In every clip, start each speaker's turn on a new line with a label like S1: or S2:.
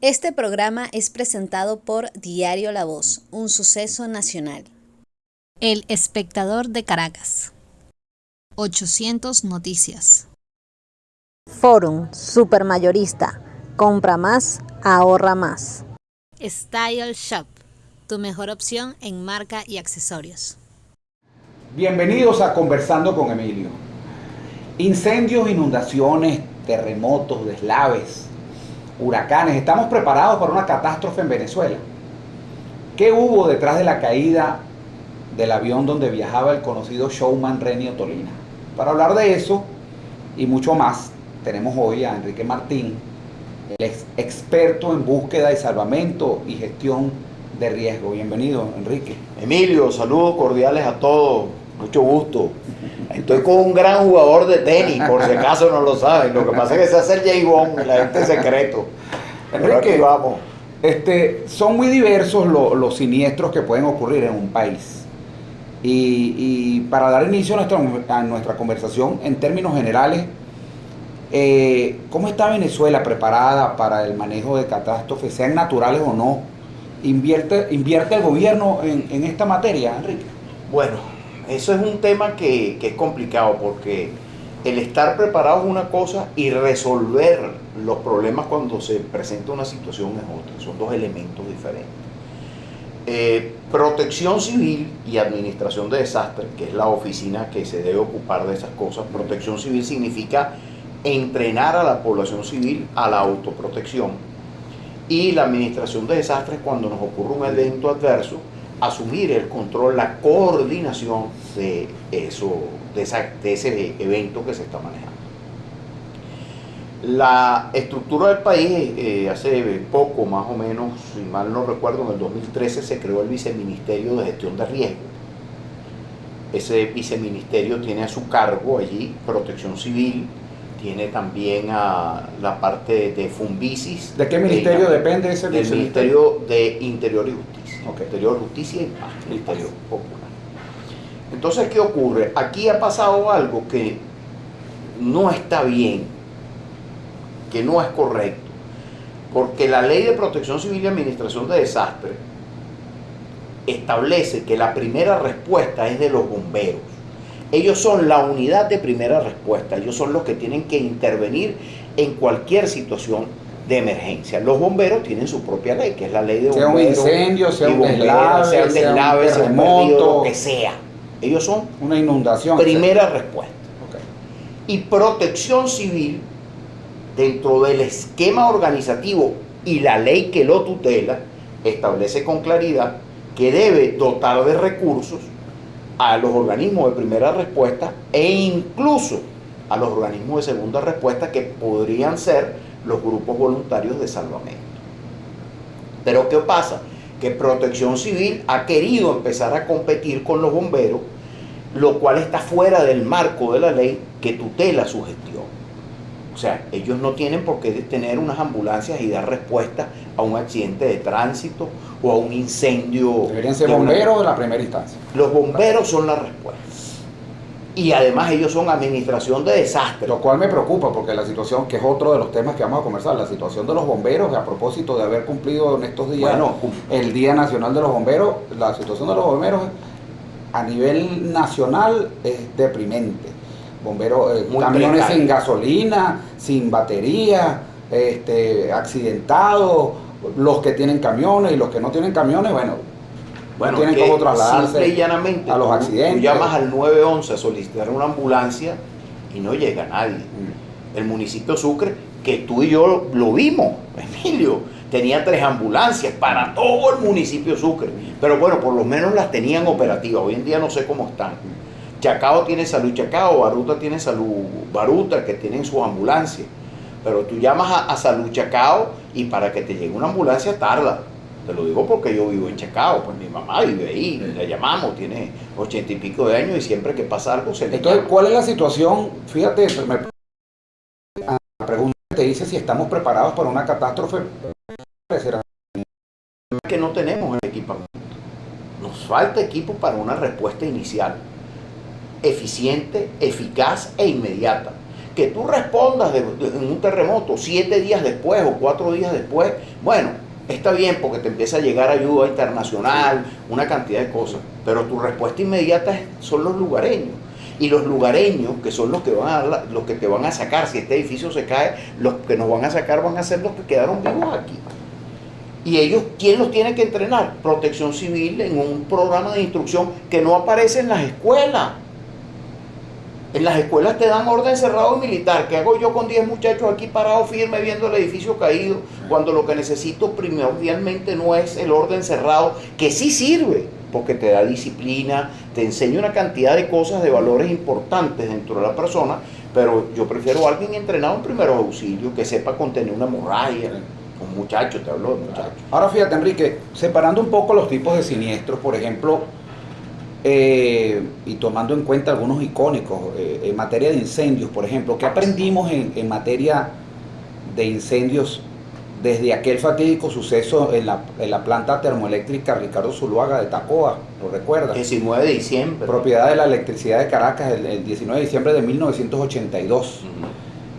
S1: Este programa es presentado por Diario La Voz, un suceso nacional. El Espectador de Caracas. 800 Noticias.
S2: Forum Supermayorista. Compra más, ahorra más.
S1: Style Shop, tu mejor opción en marca y accesorios.
S3: Bienvenidos a Conversando con Emilio. Incendios, inundaciones, terremotos, deslaves, huracanes. Estamos preparados para una catástrofe en Venezuela. ¿Qué hubo detrás de la caída del avión donde viajaba el conocido showman Renio Tolina? Para hablar de eso y mucho más, tenemos hoy a Enrique Martín, el experto en búsqueda y salvamento y gestión de riesgo. Bienvenido, Enrique.
S4: Emilio, saludos cordiales a todos, mucho gusto. Estoy con un gran jugador de tenis, por si acaso no lo saben. Lo que pasa es que se hace el J. Bond, la gente es secreto. Pero aquí
S3: Enrique,
S4: vamos.
S3: Son muy diversos los siniestros que pueden ocurrir en un país. Y para dar inicio a nuestra conversación, en términos generales, ¿cómo está Venezuela preparada para el manejo de catástrofes, sean naturales o no? ¿Invierte el gobierno en esta materia, Enrique?
S4: Bueno, eso es un tema que es complicado porque el estar preparado es una cosa y resolver los problemas cuando se presenta una situación es otra. Son dos elementos diferentes. Protección Civil y Administración de Desastres, que es la oficina que se debe ocupar de esas cosas. Protección Civil significa entrenar a la población civil a la autoprotección, y la Administración de Desastres, cuando nos ocurre un evento adverso, asumir el control, la coordinación de ese evento que se está manejando. La estructura del país, hace poco, más o menos, si mal no recuerdo, en el 2013 se creó el Viceministerio de Gestión de Riesgo. Ese viceministerio tiene a su cargo allí Protección Civil, tiene también a la parte de Funvisis.
S3: ¿De qué ministerio depende ese
S4: viceministerio? Del Ministerio de Interior y Justicia.
S3: Okay.
S4: Interior, Justicia y Paz, Ministerio Popular. Entonces, ¿qué ocurre? Aquí ha pasado algo que no está bien, que no es correcto, porque la Ley de Protección Civil y Administración de Desastres establece que la primera respuesta es de los bomberos. Ellos son la unidad de primera respuesta, ellos son los que tienen que intervenir en cualquier situación de emergencia. Los bomberos tienen su propia ley, que es la ley de bomberos.
S3: Sea un incendio, sea un deslave,
S4: sea un
S3: terremoto,
S4: perdido, lo que sea. Ellos son
S3: una inundación.
S4: Primera respuesta.
S3: Okay.
S4: Y Protección Civil, dentro del esquema organizativo y la ley que lo tutela, establece con claridad que debe dotar de recursos a los organismos de primera respuesta e incluso a los organismos de segunda respuesta, que podrían ser los grupos voluntarios de salvamento. Pero ¿qué pasa? Que Protección Civil ha querido empezar a competir con los bomberos, lo cual está fuera del marco de la ley que tutela su gestión. O sea, ellos no tienen por qué tener unas ambulancias y dar respuesta a un accidente de tránsito o a un incendio.
S3: Deberían ser bomberos de la primera instancia.
S4: Los bomberos son la respuesta. Y además ellos son administración de desastres.
S3: Lo cual me preocupa porque la situación, que es otro de los temas que vamos a conversar, la situación de los bomberos, a propósito de haber cumplido en estos días el Día Nacional de los Bomberos, la situación de los bomberos a nivel nacional es deprimente. Bomberos, camiones precario, sin gasolina, sin batería, accidentados, los que tienen camiones y los que no tienen camiones, bueno, no tienen cómo trasladarse
S4: simple y llanamente,
S3: a los accidentes.
S4: Tú llamas al 911 a solicitar una ambulancia y no llega nadie. El municipio Sucre, que tú y yo lo vimos, Emilio, tenía 3 ambulancias para todo el municipio Sucre, pero bueno, por lo menos las tenían operativas. Hoy en día no sé cómo están. Chacao tiene Salud Chacao, Baruta tiene Salud Baruta, que tienen sus ambulancias. Pero tú llamas a Salud Chacao y para que te llegue una ambulancia tarda. Te lo digo porque yo vivo en Chacao, pues mi mamá vive ahí, la llamamos, tiene 80 y pico de años y siempre que pasa algo se le
S3: Entonces,
S4: llama.
S3: ¿cuál es la situación? Fíjate, la pregunta te dice si estamos preparados para una catástrofe.
S4: Que no tenemos el equipamiento. Nos falta equipo para una respuesta inicial, eficiente, eficaz e inmediata, Que tú respondas en un terremoto 7 días después o 4 días después, bueno, está bien porque te empieza a llegar ayuda internacional, una cantidad de cosas, pero tu respuesta inmediata son los lugareños. Y los lugareños, que son los que los que te van a sacar, si este edificio se cae, los que nos van a sacar van a ser los que quedaron vivos aquí. Y ellos, ¿quién los tiene que entrenar? Protección Civil en un programa de instrucción que no aparece en las escuelas. En las escuelas te dan orden cerrado militar. ¿Qué hago yo con 10 muchachos aquí parados firme viendo el edificio caído? Cuando lo que necesito primordialmente no es el orden cerrado, que sí sirve, porque te da disciplina, te enseña una cantidad de cosas, de valores importantes dentro de la persona, pero yo prefiero a alguien entrenado en primeros auxilios, que sepa contener una hemorragia. Un muchacho, te hablo de muchacho.
S3: Ahora fíjate, Enrique, separando un poco los tipos de siniestros, por ejemplo, y tomando en cuenta algunos icónicos, en materia de incendios, por ejemplo, ¿qué aprendimos en materia de incendios desde aquel fatídico suceso en la planta termoeléctrica Ricardo Zuluaga de Tacoa? ¿Lo recuerdas?
S4: 19 de diciembre.
S3: Propiedad de la Electricidad de Caracas, el 19 de diciembre de 1982.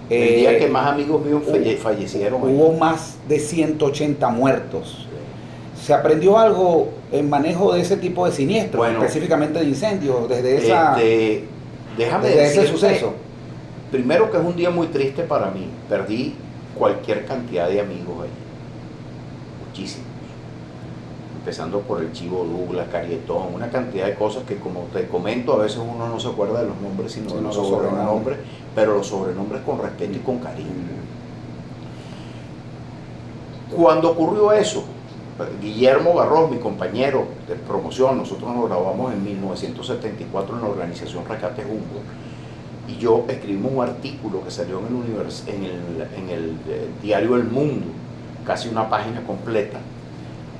S4: El día que más amigos míos fallecieron.
S3: Hubo más de 180 muertos. ¿Se aprendió algo en manejo de ese tipo de siniestros,
S4: bueno,
S3: específicamente de incendios, desde ese suceso?
S4: Primero que es un día muy triste para mí. Perdí cualquier cantidad de amigos ahí. Muchísimos. Empezando por el Chivo Douglas, Carietón, una cantidad de cosas que, como te comento, a veces uno no se acuerda de los nombres, sino de los sobrenombres, pero los sobrenombres con respeto y con cariño. Cuando ocurrió eso, Guillermo Garros, mi compañero de promoción, nosotros nos graduamos en 1974 en la organización Rescate Humboldt, y yo escribimos un artículo que salió en el diario El Mundo, casi una página completa,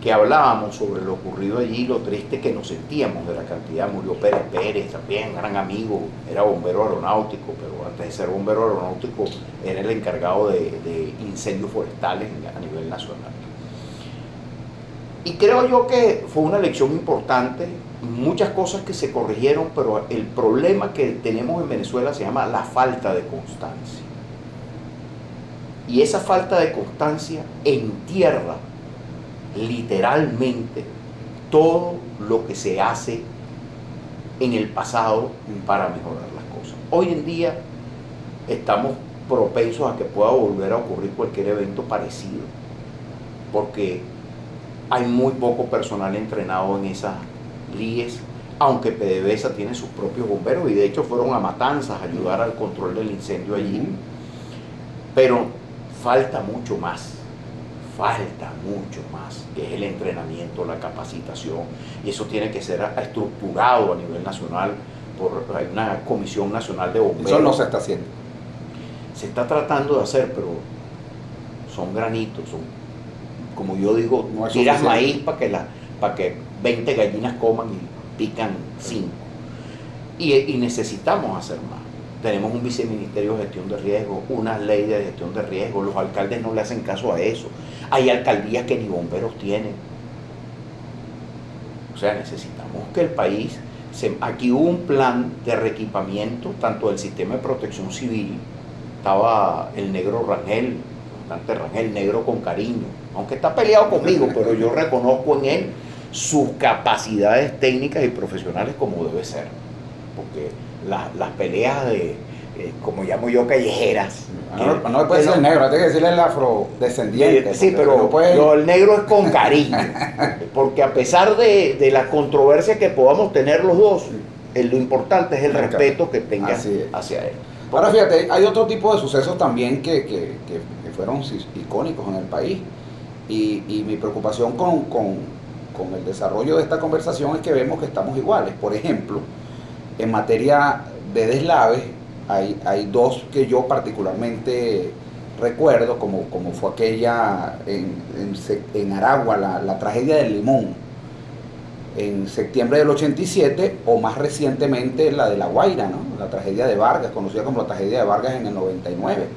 S4: que hablábamos sobre lo ocurrido allí, lo triste que nos sentíamos de la cantidad. Murió Pérez Pérez, también gran amigo, era bombero aeronáutico, pero antes de ser bombero aeronáutico era el encargado de incendios forestales a nivel nacional. Y creo yo que fue una lección importante, muchas cosas que se corrigieron, pero el problema que tenemos en Venezuela se llama la falta de constancia. Y esa falta de constancia entierra literalmente todo lo que se hace en el pasado para mejorar las cosas. Hoy en día estamos propensos a que pueda volver a ocurrir cualquier evento parecido, porque hay muy poco personal entrenado en esas líes, aunque PDVSA tiene sus propios bomberos y de hecho fueron a Matanzas a ayudar al control del incendio allí, pero falta mucho más, que es el entrenamiento, la capacitación, y eso tiene que ser estructurado a nivel nacional hay una Comisión Nacional de Bomberos.
S3: Eso no se está haciendo.
S4: Se está tratando de hacer, pero son granitos, son, como yo digo, no tiras maíz para que 20 gallinas coman y pican 5. Y necesitamos hacer más. Tenemos un viceministerio de gestión de riesgo, una ley de gestión de riesgo, los alcaldes no le hacen caso a eso. Hay alcaldías que ni bomberos tienen. O sea, necesitamos que el país, aquí hubo un plan de reequipamiento, tanto del sistema de protección civil, estaba el negro Rangel, bastante Rangel, negro con cariño, aunque está peleado conmigo, pero yo reconozco en él sus capacidades técnicas y profesionales como debe ser, porque las peleas de, como llamo yo, callejeras.
S3: No le puede ser negro, tiene que decirle el afrodescendiente.
S4: Sí, pero el negro es con cariño, porque a pesar de la controversia que podamos tener los dos, lo importante es el respeto que tengas hacia él.
S3: Ahora fíjate, hay otro tipo de sucesos también que fueron icónicos en el país, y mi preocupación con el desarrollo de esta conversación es que vemos que estamos iguales. Por ejemplo, en materia de deslaves, hay dos que yo particularmente recuerdo, como fue aquella en Aragua, la tragedia del Limón, en septiembre del 87, o más recientemente la de La Guaira, ¿no? La tragedia de Vargas, conocida como la tragedia de Vargas en el 99,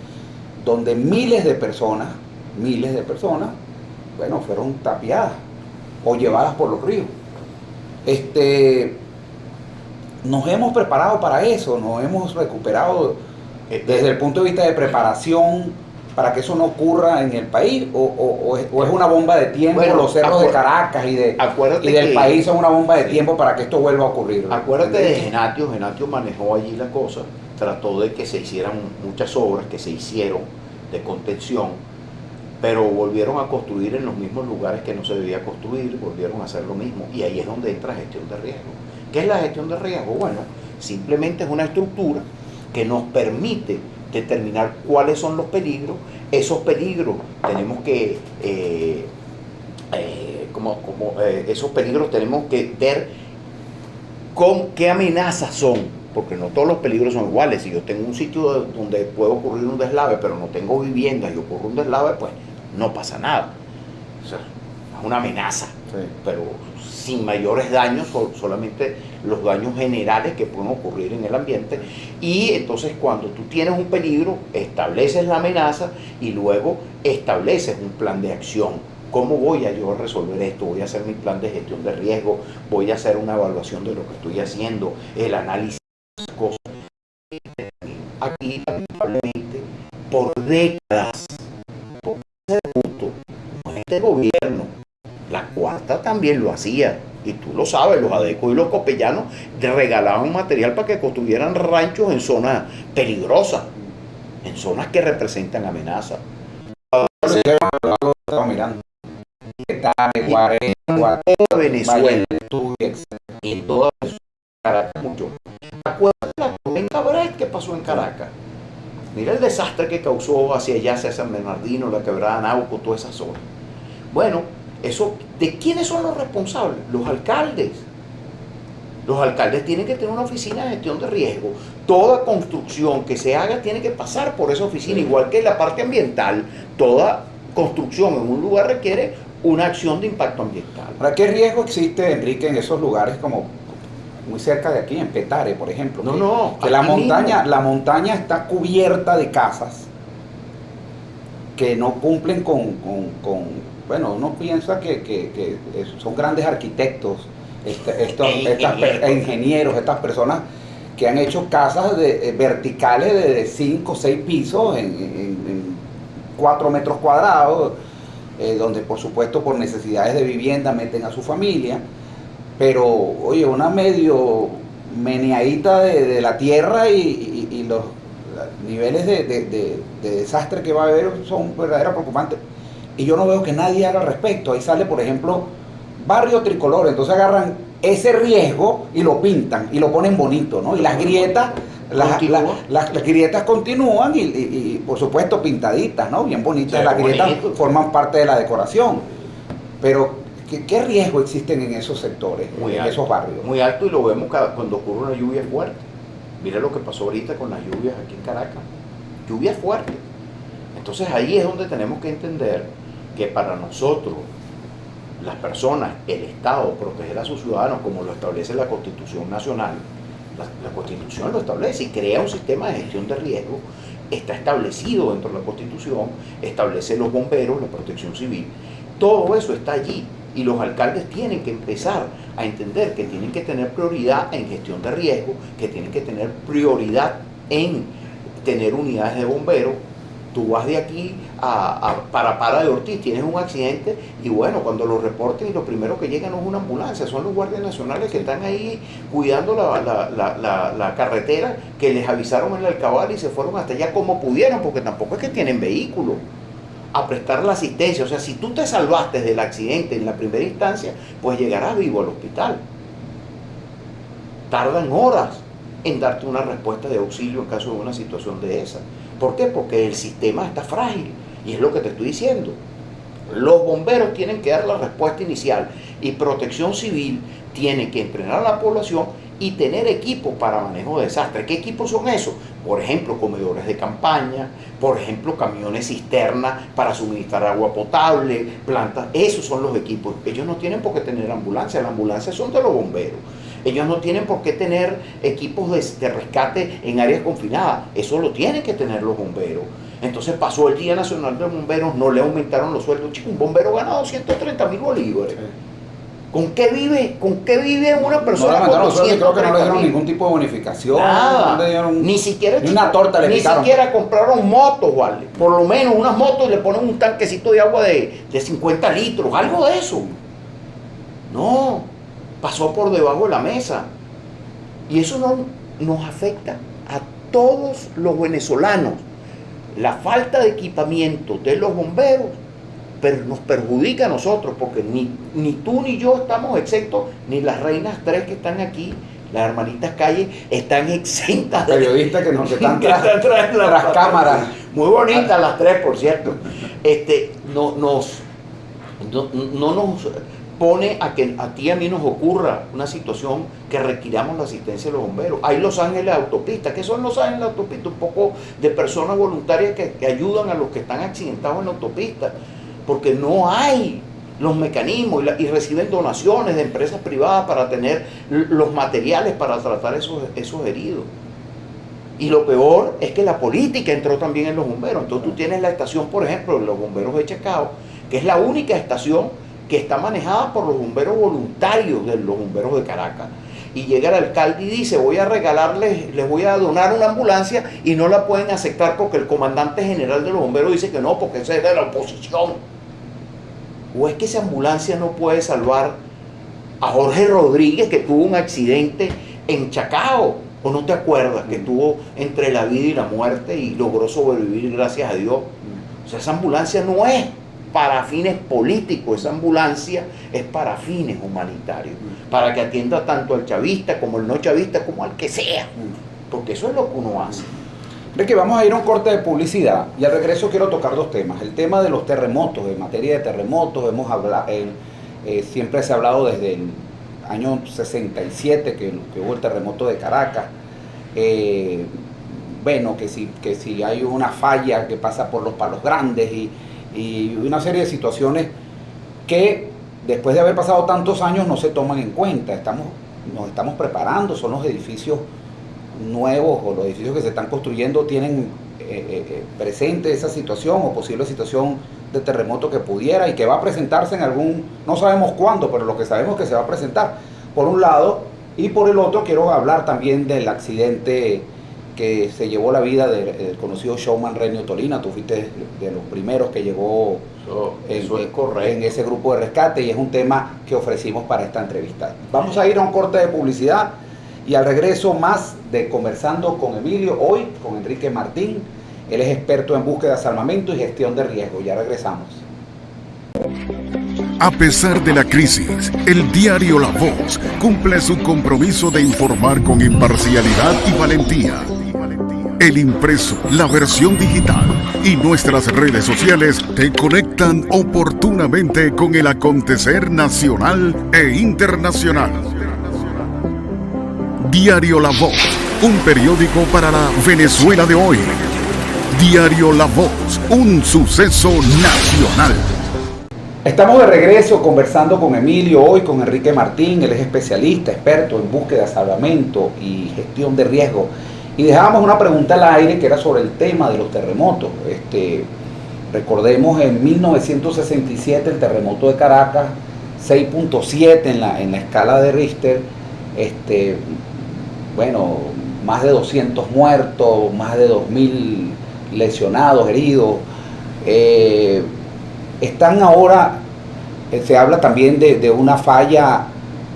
S3: donde miles de personas, bueno, fueron tapiadas o llevadas por los ríos. Nos hemos preparado para eso, nos hemos recuperado desde el punto de vista de preparación para que eso no ocurra en el país, o es una bomba de tiempo? Bueno, los cerros de Caracas y del país son una bomba de tiempo para que esto vuelva a ocurrir.
S4: Acuérdate de Genatio. Genatio manejó allí la cosa, trató de que se hicieran muchas obras que se hicieron de contención, pero volvieron a construir en los mismos lugares que no se debía construir, volvieron a hacer lo mismo, y ahí es donde entra gestión de riesgo. ¿Qué es la gestión de riesgo? Bueno, simplemente es una estructura que nos permite determinar cuáles son los peligros. Esos peligros tenemos que esos peligros tenemos que ver con qué amenazas son, porque no todos los peligros son iguales. Si yo tengo un sitio donde puede ocurrir un deslave, pero no tengo viviendas y ocurre un deslave, pues no pasa nada. O sea, es una amenaza, sí, pero sin mayores daños, solamente los daños generales que pueden ocurrir en el ambiente. Y entonces, cuando tú tienes un peligro, estableces la amenaza y luego estableces un plan de acción. ¿Cómo voy a yo resolver esto? Voy a hacer mi plan de gestión de riesgo, voy a hacer una evaluación de lo que estoy haciendo, el análisis de las cosas. Aquí, lamentablemente, por décadas, por ese punto, este gobierno, la Cuarta también lo hacía, y tú lo sabes, los adecos y los copellanos regalaban material para que construyeran ranchos en zonas peligrosas, en zonas que representan amenazas.
S3: Mirando.
S4: Venezuela, en toda Caracas mucho. ¿Acuerdas de la tormenta Brett que pasó en Caracas? Mira el desastre que causó hacia allá, hacia San Bernardino, la quebrada Nauco, toda esa zona. Bueno, eso, ¿de quiénes son los responsables? Los alcaldes. Los alcaldes tienen que tener una oficina de gestión de riesgo. Toda construcción que se haga tiene que pasar por esa oficina, igual que la parte ambiental. Toda construcción en un lugar requiere una acción de impacto ambiental.
S3: ¿Para qué riesgo existe, Enrique, en esos lugares como muy cerca de aquí, en Petare, por ejemplo? Que la montaña está cubierta de casas que no cumplen bueno, uno piensa que son grandes arquitectos, ingenieros, estas personas que han hecho casas verticales de 5 o 6 pisos en 4 metros cuadrados, donde por supuesto por necesidades de vivienda meten a su familia, pero oye, una medio meneadita de la tierra y los niveles de desastre que va a haber son verdaderamente preocupantes, y yo no veo que nadie haga al respecto. Ahí sale, por ejemplo, Barrio Tricolor, entonces agarran ese riesgo y lo pintan y lo ponen bonito, ¿no? Y las grietas las grietas continúan y por supuesto pintaditas, ¿no? Bien bonitas. Las grietas forman parte de la decoración. Pero ¿qué riesgo existen en esos sectores, esos barrios?
S4: Muy alto, y lo vemos cuando ocurre una lluvia fuerte. Mira lo que pasó ahorita con las lluvias aquí en Caracas. Lluvia fuerte. Entonces ahí es donde tenemos que entender que para nosotros, las personas, el Estado, proteger a sus ciudadanos como lo establece la Constitución Nacional. La Constitución lo establece y crea un sistema de gestión de riesgo, está establecido dentro de la Constitución, establece los bomberos, la protección civil, todo eso está allí, y los alcaldes tienen que empezar a entender que tienen que tener prioridad en gestión de riesgo, que tienen que tener prioridad en tener unidades de bomberos. Tú vas de aquí a Parapara de Ortiz, tienes un accidente y bueno, cuando lo reporten, y lo primero que llega no es una ambulancia, son los guardias nacionales que están ahí cuidando la carretera, que les avisaron en el Alcabal y se fueron hasta allá como pudieron, porque tampoco es que tienen vehículo, a prestar la asistencia. O sea, si tú te salvaste del accidente en la primera instancia, pues llegarás vivo al hospital. Tardan horas en darte una respuesta de auxilio en caso de una situación de esa. ¿Por qué? Porque el sistema está frágil, y es lo que te estoy diciendo. Los bomberos tienen que dar la respuesta inicial, y Protección Civil tiene que entrenar a la población y tener equipos para manejo de desastres. ¿Qué equipos son esos? Por ejemplo, comedores de campaña, por ejemplo, camiones cisterna para suministrar agua potable, plantas. Esos son los equipos. Ellos no tienen por qué tener ambulancias, las ambulancias son de los bomberos. Ellos no tienen por qué tener equipos de rescate en áreas confinadas, eso lo tienen que tener los bomberos. Entonces pasó el Día Nacional de Bomberos, no le aumentaron los sueldos. Chico, un bombero gana 230.000 bolívares. ¿Con qué vive una persona
S3: No,
S4: con
S3: nosotros creo que no le dieron
S4: 230.000?
S3: ningún tipo de bonificación.
S4: Nada.
S3: No le dieron
S4: Ni siquiera
S3: ni una torta le
S4: ni
S3: quitaron.
S4: siquiera compraron motos, ¿vale? Por lo menos unas motos y le ponen un tanquecito de agua de 50 litros, algo de eso. No, pasó por debajo de la mesa. Y eso no nos afecta a todos los venezolanos. La falta de equipamiento de los bomberos nos perjudica a nosotros, porque ni tú ni yo estamos exentos, ni las reinas tres que están aquí, las hermanitas Calle, están exentas.
S3: Periodistas que están tras cámaras.
S4: Muy bonitas las tres, por cierto. No nos pone a que a ti y a mí nos ocurra una situación que requiramos la asistencia de los bomberos. Hay Los Ángeles Autopista. ¿Qué son Los Ángeles Autopista? Un poco de personas voluntarias que ayudan a los que están accidentados en la autopista, porque no hay los mecanismos y reciben donaciones de empresas privadas para tener los materiales para tratar esos heridos. Y lo peor es que la política entró también en los bomberos. Entonces tú tienes la estación, por ejemplo, de los bomberos de Chacao, que es la única estación que está manejada por los bomberos voluntarios de los bomberos de Caracas. Y llega el alcalde y dice, les voy a donar una ambulancia, y no la pueden aceptar porque el comandante general de los bomberos dice que no, porque ese es de la oposición. ¿O es que esa ambulancia no puede salvar a Jorge Rodríguez, que tuvo un accidente en Chacao? ¿O no te acuerdas que estuvo entre la vida y la muerte y logró sobrevivir, gracias a Dios? O sea, esa ambulancia no es para fines políticos, esa ambulancia es para fines humanitarios, para que atienda tanto al chavista como al no chavista, como al que sea, porque eso es lo que uno hace.
S3: Ve que vamos a ir a un corte de publicidad y al regreso quiero tocar dos temas. El tema de los terremotos, en materia de terremotos, hemos hablado, siempre se ha hablado desde el año 67 que hubo el terremoto de Caracas. Bueno, que si hay una falla que pasa por los Palos Grandes y una serie de situaciones que después de haber pasado tantos años no se toman en cuenta. Nos estamos preparando, son los edificios nuevos o los edificios que se están construyendo tienen presente esa situación o posible situación de terremoto que pudiera y que va a presentarse en no sabemos cuándo, pero lo que sabemos es que se va a presentar, por un lado, y por el otro quiero hablar también del accidente que se llevó la vida del conocido showman Renio Tolina. Tú fuiste de los primeros que llegó
S4: eso es correcto,
S3: en ese grupo de rescate, y es un tema que ofrecimos para esta entrevista. Vamos a ir a un corte de publicidad y al regreso más de Conversando con Emilio, hoy con Enrique Martín. Él es experto en búsqueda, salvamento y gestión de riesgo. Ya regresamos.
S5: A pesar de la crisis, el diario La Voz cumple su compromiso de informar con imparcialidad y valentía. El impreso, la versión digital y nuestras redes sociales te conectan oportunamente con el acontecer nacional e internacional. Diario La Voz, un periódico para la Venezuela de hoy. Diario La Voz, un suceso nacional.
S3: Estamos de regreso conversando con Emilio, hoy con Enrique Martín. Él es especialista, experto en búsqueda, salvamento y gestión de riesgo. Y dejábamos una pregunta al aire que era sobre el tema de los terremotos. Recordemos en 1967 el terremoto de Caracas, 6.7 en la escala de Richter. Bueno, más de 200 muertos, más de 2.000 lesionados, heridos. Están ahora, se habla también de una falla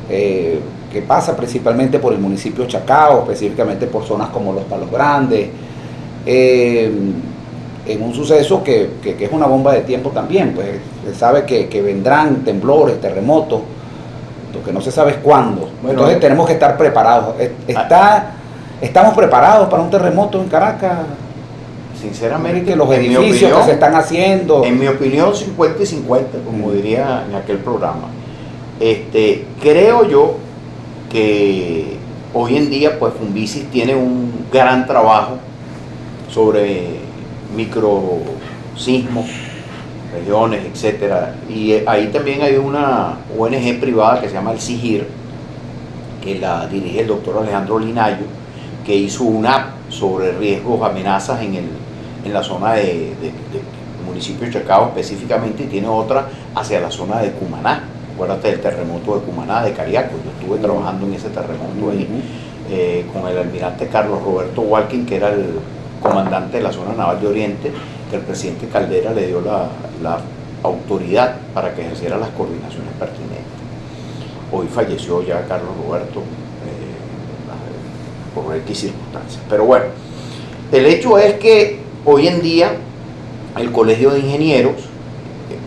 S3: que pasa principalmente por el municipio de Chacao, específicamente por zonas como los Palos Grandes, en un suceso que es una bomba de tiempo también. Pues se sabe que vendrán temblores, terremotos, lo que no se sabe es cuándo. Bueno, entonces tenemos que estar preparados. ¿Estamos preparados para un terremoto en Caracas?
S4: Sinceramente,
S3: que los edificios que se están haciendo.
S4: En mi opinión, 50 y 50, como diría en aquel programa. Creo yo que hoy en día, pues Funvisis tiene un gran trabajo sobre microsismos, regiones, etcétera. Y ahí también hay una ONG privada que se llama el CIGIR, que la dirige el doctor Alejandro Linayo, que hizo una app sobre riesgos, amenazas en la zona del municipio de Chacao específicamente, y tiene otra hacia la zona de Cumaná, acuérdate del terremoto de Cumaná, de Cariaco. Yo estuve trabajando en ese terremoto ahí con el almirante Carlos Roberto Walking, que era el comandante de la zona naval de Oriente, que el presidente Caldera le dio la autoridad para que ejerciera las coordinaciones pertinentes. Hoy falleció ya Carlos Roberto por X circunstancias. Pero bueno, el hecho es que hoy en día el Colegio de Ingenieros,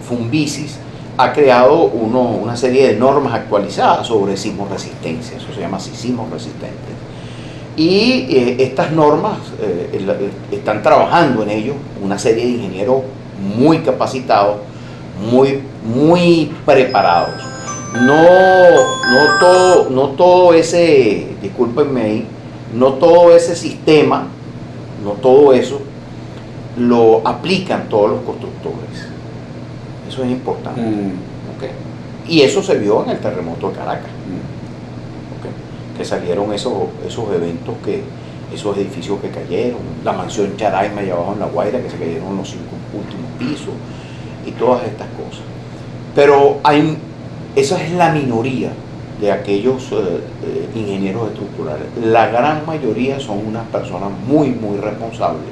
S4: Funvisis, ha creado una serie de normas actualizadas sobre sismo resistencia, eso se llama sismos resistentes. Y estas normas están trabajando en ello una serie de ingenieros muy capacitados, muy preparados. No todo ese, discúlpenme ahí, no todo ese sistema, no todo eso lo aplican todos los constructores. Eso es importante. ¿Okay? Y eso se vio en el terremoto de Caracas. ¿Okay? Que salieron esos eventos, esos edificios que cayeron, la mansión Charaima allá abajo en La Guaira, que se cayeron los 5 últimos pisos y todas estas cosas. Pero esa es la minoría de aquellos ingenieros estructurales. La gran mayoría son unas personas muy responsables,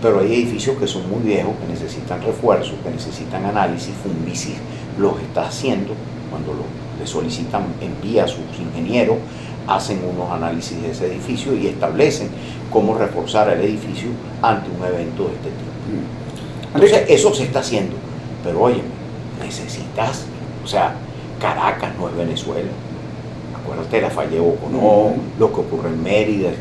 S4: pero hay edificios que son muy viejos, que necesitan refuerzos, que necesitan análisis. Funvisis los está haciendo. Cuando le solicitan, envía a sus ingenieros, hacen unos análisis de ese edificio y establecen cómo reforzar el edificio ante un evento de este tipo. Entonces eso se está haciendo, pero oye, necesitas, o sea, Caracas no es Venezuela. Acuérdate de la falla de Boconó, lo que ocurre en Mérida,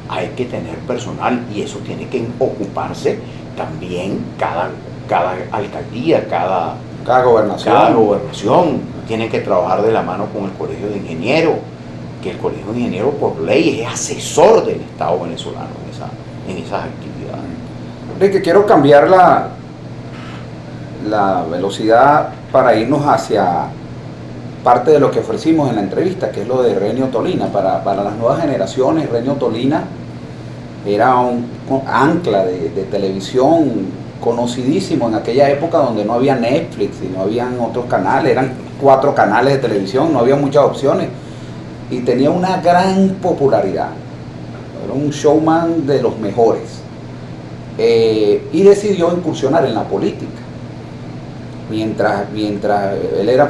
S4: hay que tener personal y eso tiene que ocuparse también cada alcaldía, cada gobernación. Tiene que trabajar de la mano con el Colegio de Ingenieros, que el Colegio de Ingenieros por ley es asesor del Estado venezolano en esas actividades.
S3: Enrique, quiero cambiar la velocidad para irnos hacia parte de lo que ofrecimos en la entrevista, que es lo de Renio Tolina. Para las nuevas generaciones, Renio Tolina era un ancla de televisión conocidísimo en aquella época donde no había Netflix y no habían otros canales, eran 4 canales de televisión, no había muchas opciones y tenía una gran popularidad. Era un showman de los mejores y decidió incursionar en la política. Mientras él era,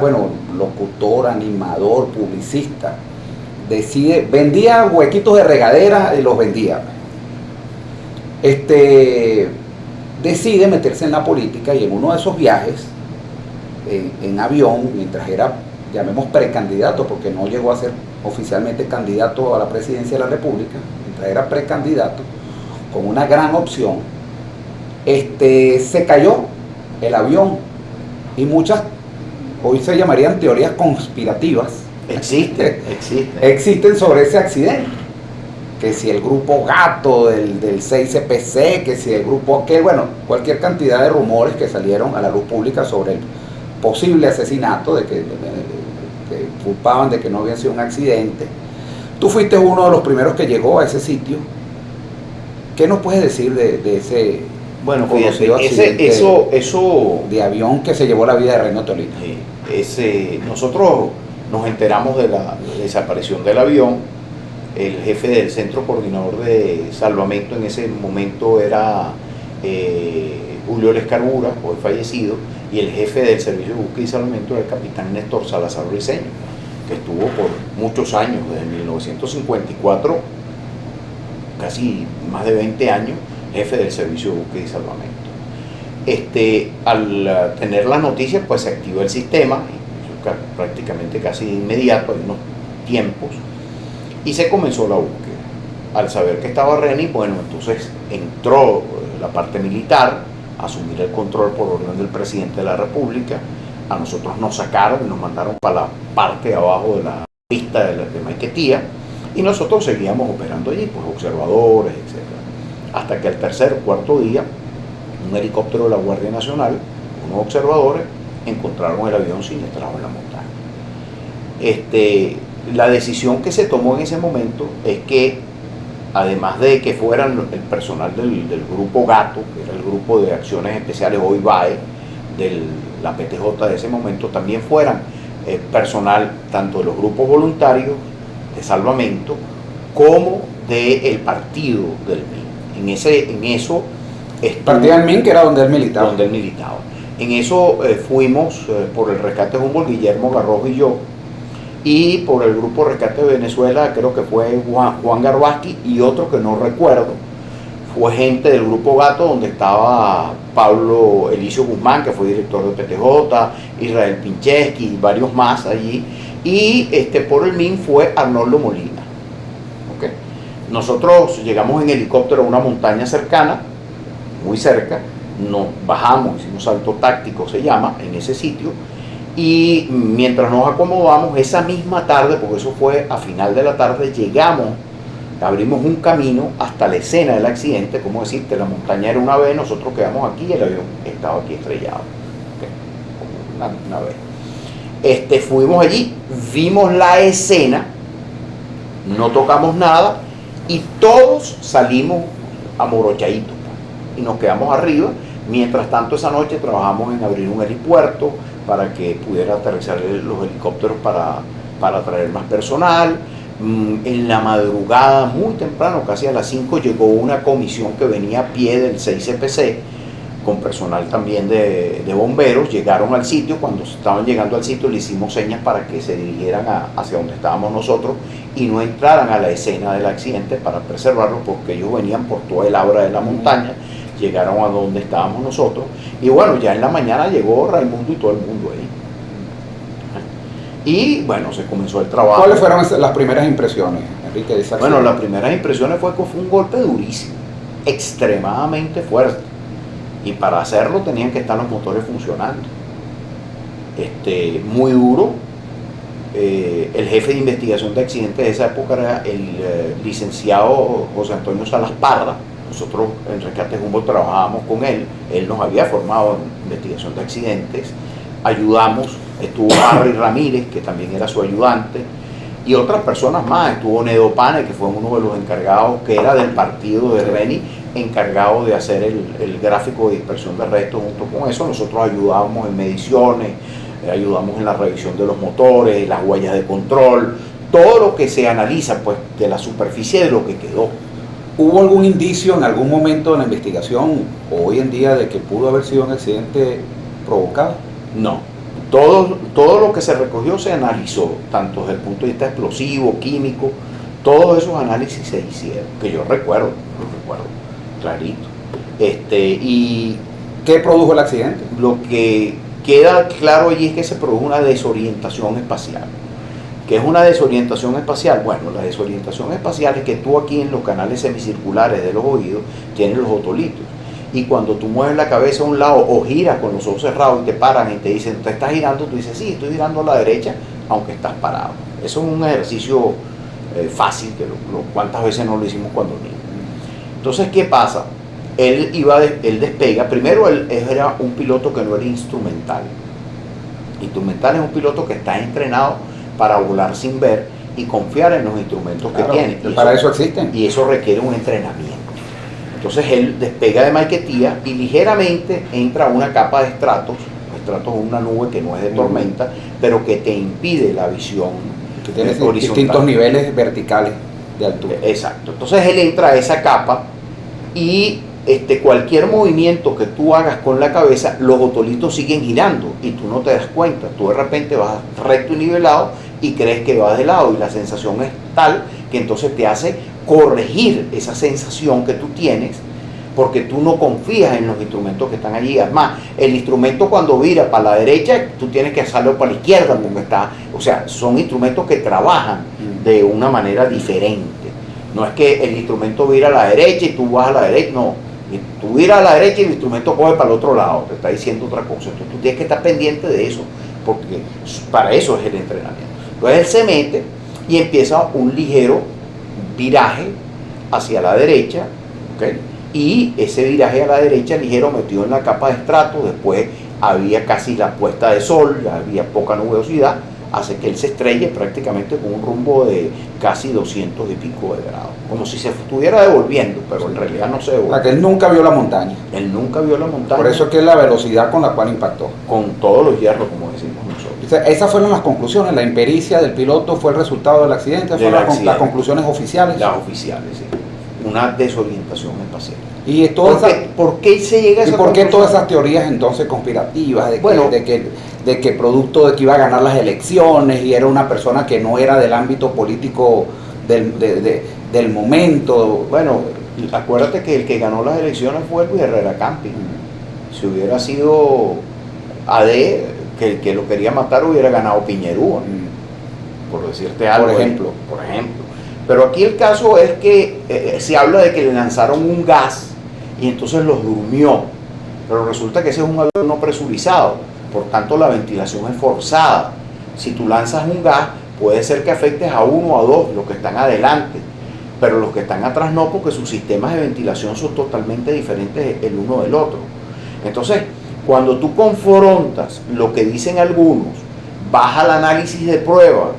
S3: locutor, animador, publicista, vendía huequitos de regadera y los vendía. Decide meterse en la política y en uno de esos viajes, en avión, mientras era, llamemos precandidato, porque no llegó a ser oficialmente candidato a la presidencia de la República, mientras era precandidato, con una gran opción, se cayó el avión. Y muchas, hoy se llamarían teorías conspirativas, existen sobre ese accidente. Que si el grupo Gato del 6CPC, que si el grupo aquel, cualquier cantidad de rumores que salieron a la luz pública sobre el posible asesinato, de que culpaban de que no había sido un accidente. Tú fuiste uno de los primeros que llegó a ese sitio. ¿Qué nos puedes decir de ese...
S4: Bueno, fíjate, eso
S3: de avión que se llevó la vida de Renio Tolina?
S4: Nosotros nos enteramos de la desaparición del avión. El jefe del Centro Coordinador de Salvamento en ese momento era Julio Lescarbura, hoy fallecido, y el jefe del Servicio de Búsqueda y Salvamento era el capitán Néstor Salazar Briceño, que estuvo por muchos años, desde 1954, casi más de 20 años, jefe del Servicio de Búsqueda y Salvamento. Al tener las noticias, pues se activó el sistema, prácticamente casi de inmediato, hay unos tiempos, y se comenzó la búsqueda. Al saber que estaba Reni, entonces entró la parte militar a asumir el control por orden del presidente de la República. A nosotros nos sacaron y nos mandaron para la parte de abajo de la pista de Maiquetía, y nosotros seguíamos operando allí, pues observadores, etc. Hasta que al tercer o cuarto día, un helicóptero de la Guardia Nacional, unos observadores, encontraron el avión siniestrado en la montaña. La decisión que se tomó en ese momento es que, además de que fueran el personal del grupo Gato, que era el grupo de acciones especiales, hoy BAE, de la PTJ de ese momento, también fueran personal tanto de los grupos voluntarios de salvamento como del partido del MIN. En eso
S3: Partido del MIN, que era donde él militaba.
S4: Donde él militaba. En eso fuimos por el Rescate Humboldt, Guillermo Garrojo y yo, y por el Grupo Rescate de Venezuela, creo que fue Juan Garbaski y otro que no recuerdo. Fue gente del Grupo Gato, donde estaba Pablo Elicio Guzmán, que fue director de PTJ, Israel Pincheski y varios más allí. Y por el MIN fue Arnoldo Molina. ¿Okay? Nosotros llegamos en helicóptero a una montaña cercana, muy cerca, nos bajamos, hicimos salto táctico, se llama, en ese sitio, y mientras nos acomodamos, esa misma tarde, porque eso fue a final de la tarde, llegamos, abrimos un camino hasta la escena del accidente, como decirte, la montaña era una vez, nosotros quedamos aquí y el avión estaba aquí estrellado. ¿Okay? Una vez. Fuimos allí, vimos la escena, no tocamos nada y todos salimos amorochaditos y nos quedamos arriba. Mientras tanto, esa noche trabajamos en abrir un helipuerto para que pudiera aterrizar los helicópteros para traer más personal. En la madrugada, muy temprano, casi a las 5, llegó una comisión que venía a pie del 6CPC, con personal también de bomberos. Llegaron al sitio. Cuando estaban llegando al sitio le hicimos señas para que se dirigieran hacia donde estábamos nosotros y no entraran a la escena del accidente para preservarlo, porque ellos venían por toda el aura de la montaña. Llegaron a donde estábamos nosotros y bueno, ya en la mañana llegó Raimundo y todo el mundo ahí. Y bueno, se comenzó el trabajo.
S3: ¿Cuáles fueron las primeras impresiones, Enrique, de esa acción?
S4: Bueno, las primeras impresiones fue que fue un golpe durísimo, extremadamente fuerte, y para hacerlo tenían que estar los motores funcionando. Muy duro. El jefe de investigación de accidentes de esa época era el licenciado José Antonio Salas Parra. Nosotros en Rescate Humboldt trabajábamos con él nos había formado en investigación de accidentes, ayudamos, estuvo Harry Ramírez, que también era su ayudante, y otras personas más, estuvo Nedo Pane, que fue uno de los encargados, que era del partido de Reni, encargado de hacer el gráfico de dispersión de restos. Junto con eso nosotros ayudábamos en mediciones, ayudamos en la revisión de los motores, las huellas de control, todo lo que se analiza pues de la superficie de lo que quedó.
S3: ¿Hubo algún indicio en algún momento de la investigación o hoy en día de que pudo haber sido un accidente provocado?
S4: No. Todo lo que se recogió se analizó, tanto desde el punto de vista explosivo, químico, todos esos análisis se hicieron, que yo recuerdo, clarito. ¿Y
S3: qué produjo el accidente?
S4: Lo que queda claro allí es que se produjo una desorientación espacial. ¿Qué es una desorientación espacial? Bueno, la desorientación espacial es que tú aquí en los canales semicirculares de los oídos tienes los otolitos. Y cuando tú mueves la cabeza a un lado o giras con los ojos cerrados y te paran y te dicen, ¿te estás girando? Tú dices, sí, estoy girando a la derecha, aunque estás parado. Eso es un ejercicio fácil, que cuántas veces no lo hicimos cuando niños. Entonces, ¿qué pasa? Él despega. Primero, él era un piloto que no era instrumental. Instrumental es un piloto que está entrenado para volar sin ver y confiar en los instrumentos que tiene.
S3: Y para eso existen.
S4: Y eso requiere un entrenamiento. Entonces él despega de Maiquetía y ligeramente entra a una capa de estratos. Estratos es una nube que no es de tormenta, pero que te impide la visión
S3: que tiene distintos niveles verticales de altura.
S4: Exacto. Entonces él entra a esa capa y cualquier movimiento que tú hagas con la cabeza, los otolitos siguen girando y tú no te das cuenta. Tú de repente vas recto y nivelado y crees que vas de lado, y la sensación es tal que entonces te hace corregir esa sensación que tú tienes, porque tú no confías en los instrumentos que están allí. Además, el instrumento cuando vira para la derecha, tú tienes que hacerlo para la izquierda, porque o sea, son instrumentos que trabajan de una manera diferente. No es que el instrumento vira a la derecha y tú vas a la derecha, no. Tú viras a la derecha y el instrumento coge para el otro lado, te está diciendo otra cosa. Entonces tú tienes que estar pendiente de eso, porque para eso es el entrenamiento. Entonces él se mete y empieza un ligero viraje hacia la derecha, ¿okay? Y ese viraje a la derecha ligero metido en la capa de estrato, después había casi la puesta de sol, ya había poca nubosidad, hace que él se estrelle prácticamente con un rumbo de casi 200 y pico de grados, como si se estuviera devolviendo, pero en realidad no se devuelve.
S3: O sea, que él nunca vio la montaña.
S4: Él nunca vio la montaña.
S3: Por eso es que es la velocidad con la cual impactó.
S4: Con todos los hierros, como decimos nosotros.
S3: O sea, esas fueron las conclusiones. La impericia del piloto fue el resultado del accidente. Fueron las conclusiones oficiales.
S4: Las oficiales, sí. Una desorientación espacial.
S3: Y
S4: ¿Por qué se llega a esa conclusión?
S3: ¿Y por qué todas esas teorías entonces conspirativas de que producto de que iba a ganar las elecciones y era una persona que no era del ámbito político del momento?
S4: Bueno, acuérdate que el que ganó las elecciones fue Luis Herrera Campi. Si hubiera sido AD, que lo quería matar, hubiera ganado Piñerúa, por decirte algo. Por ejemplo. Pero aquí el caso es que se habla de que le lanzaron un gas y entonces los durmió. Pero resulta que ese es un avión no presurizado, por tanto la ventilación es forzada. Si tú lanzas un gas, puede ser que afectes a uno o a dos, los que están adelante, pero los que están atrás no, porque sus sistemas de ventilación son totalmente diferentes el uno del otro. Entonces, cuando tú confrontas lo que dicen algunos, vas al análisis de prueba,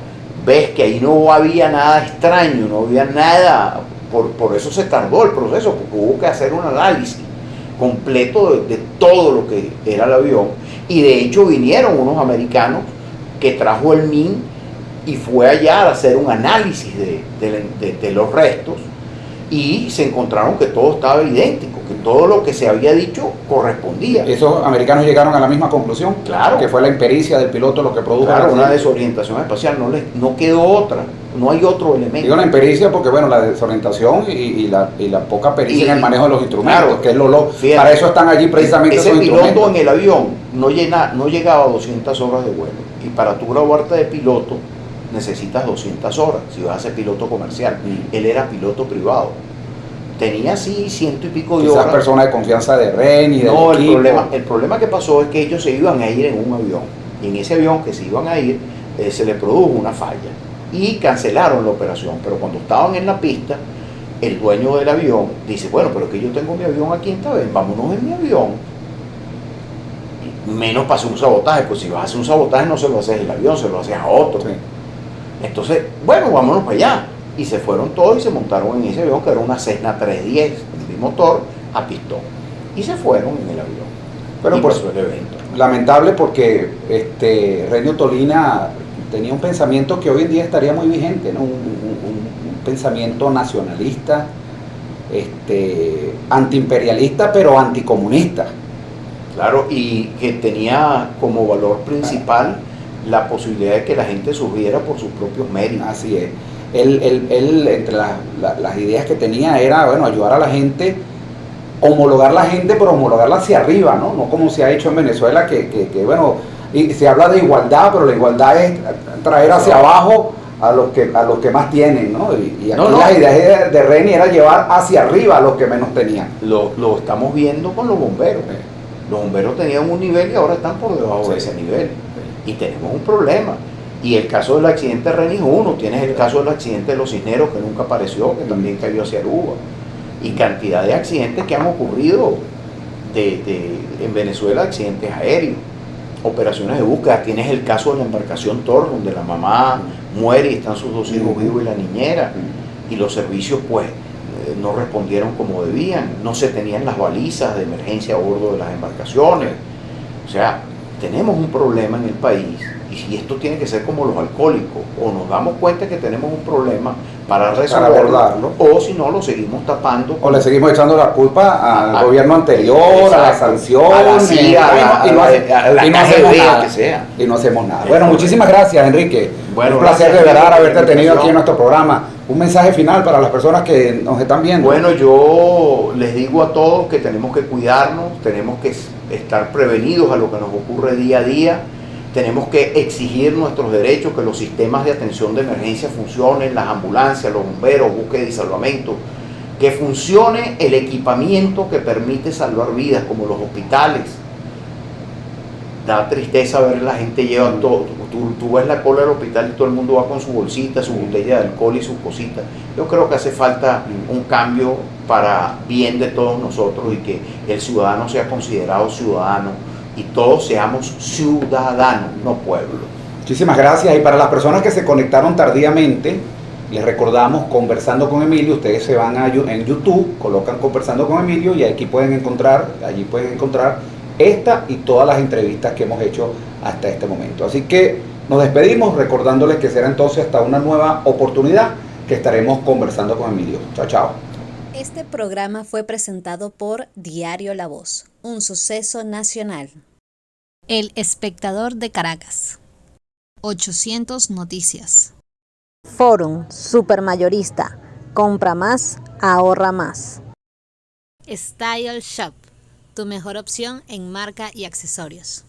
S4: ves que ahí no había nada extraño, no había nada, por eso se tardó el proceso, porque hubo que hacer un análisis completo de todo lo que era el avión, y de hecho vinieron unos americanos que trajo el MIN y fue allá a hacer un análisis de los restos, y se encontraron que todo estaba idéntico, que todo lo que se había dicho correspondía.
S3: ¿Esos americanos llegaron a la misma conclusión?
S4: Claro.
S3: Que fue la impericia del piloto lo que produjo.
S4: Claro, una desorientación espacial, no quedó otra, no hay otro elemento.
S3: Digo la impericia porque, bueno, la desorientación y la poca pericia en el manejo de los instrumentos, claro, que es para eso están allí precisamente
S4: esos instrumentos. Ese piloto en el avión no llegaba a 200 horas de vuelo, y para tú graduarte de piloto necesitas 200 horas si vas a ser piloto comercial. Él era piloto privado, tenía así 100 y pico de horas.
S3: Quizás persona de confianza de Ren y del
S4: equipo. El problema que pasó es que ellos se iban a ir en un avión, y en ese avión que se iban a ir se le produjo una falla y cancelaron la operación. Pero cuando estaban en la pista, el dueño del avión dice: bueno, pero es que yo tengo mi avión aquí en Tabén, vámonos en mi avión. Menos para hacer un sabotaje, pues si vas a hacer un sabotaje no se lo haces el avión, se lo haces a otro. Sí. Entonces, bueno, vámonos para allá. Y se fueron todos y se montaron en ese avión, que era una Cessna 310, bimotor a pistón. Y se fueron en el avión.
S3: Pero por el evento. Lamentable, porque Renio Tolina tenía un pensamiento que hoy en día estaría muy vigente, ¿no? Un pensamiento nacionalista, antiimperialista, pero anticomunista. Claro, y que tenía como valor principal la posibilidad de que la gente surgiera por sus propios méritos. Así es. Él entre las ideas que tenía era, bueno, ayudar a la gente, homologar la gente, pero homologarla hacia arriba, ¿no? No como se ha hecho en Venezuela, que bueno, y se habla de igualdad, pero la igualdad es traer hacia abajo a los que más tienen, ¿no? Y aquí las ideas de Reni era llevar hacia arriba a los que menos tenían. Lo estamos viendo con los bomberos. Los bomberos tenían un nivel y ahora están por debajo de ese nivel. Y tenemos un problema. Y el caso del accidente de Reni es uno. Tienes el caso del accidente de los Cisneros, que nunca apareció, que también cayó hacia Aruba. Y cantidad de accidentes que han ocurrido en Venezuela, accidentes aéreos, operaciones de búsqueda. Tienes el caso de la embarcación Thor, donde la mamá muere y están sus dos hijos vivos y la niñera. Y los servicios, pues, no respondieron como debían. No se tenían las balizas de emergencia a bordo de las embarcaciones. O sea, tenemos un problema en el país, y esto tiene que ser como los alcohólicos: o nos damos cuenta que tenemos un problema para resolverlo, o si no, lo seguimos tapando, o le seguimos echando la culpa al gobierno anterior, a las sanciones, a la CIA, y no hacemos nada. Bueno, muchísimas gracias, Enrique. Bueno, un placer de verdad haberte tenido aquí en nuestro programa. Un mensaje final para las personas que nos están viendo. Bueno, yo les digo a todos que tenemos que cuidarnos, tenemos que estar prevenidos a lo que nos ocurre día a día, tenemos que exigir nuestros derechos, que los sistemas de atención de emergencia funcionen, las ambulancias, los bomberos, búsqueda y salvamento, que funcione el equipamiento que permite salvar vidas, como los hospitales. Da tristeza ver la gente lleva todo. Tú ves la cola del hospital y todo el mundo va con su bolsita, su botella de alcohol y sus cositas. Yo creo que hace falta un cambio para bien de todos nosotros, y que el ciudadano sea considerado ciudadano y todos seamos ciudadanos, no pueblo. Muchísimas gracias. Y para las personas que se conectaron tardíamente, les recordamos Conversando con Emilio. Ustedes se van en YouTube, colocan Conversando con Emilio, y allí pueden encontrar esta y todas las entrevistas que hemos hecho hasta este momento. Así que nos despedimos recordándoles que será entonces hasta una nueva oportunidad que estaremos conversando con Emilio. Chao, chao.
S1: Este programa fue presentado por Diario La Voz, un suceso nacional. El Espectador de Caracas. 800 Noticias.
S2: Forum Supermayorista. Compra más, ahorra más.
S1: Style Shop, tu mejor opción en marca y accesorios.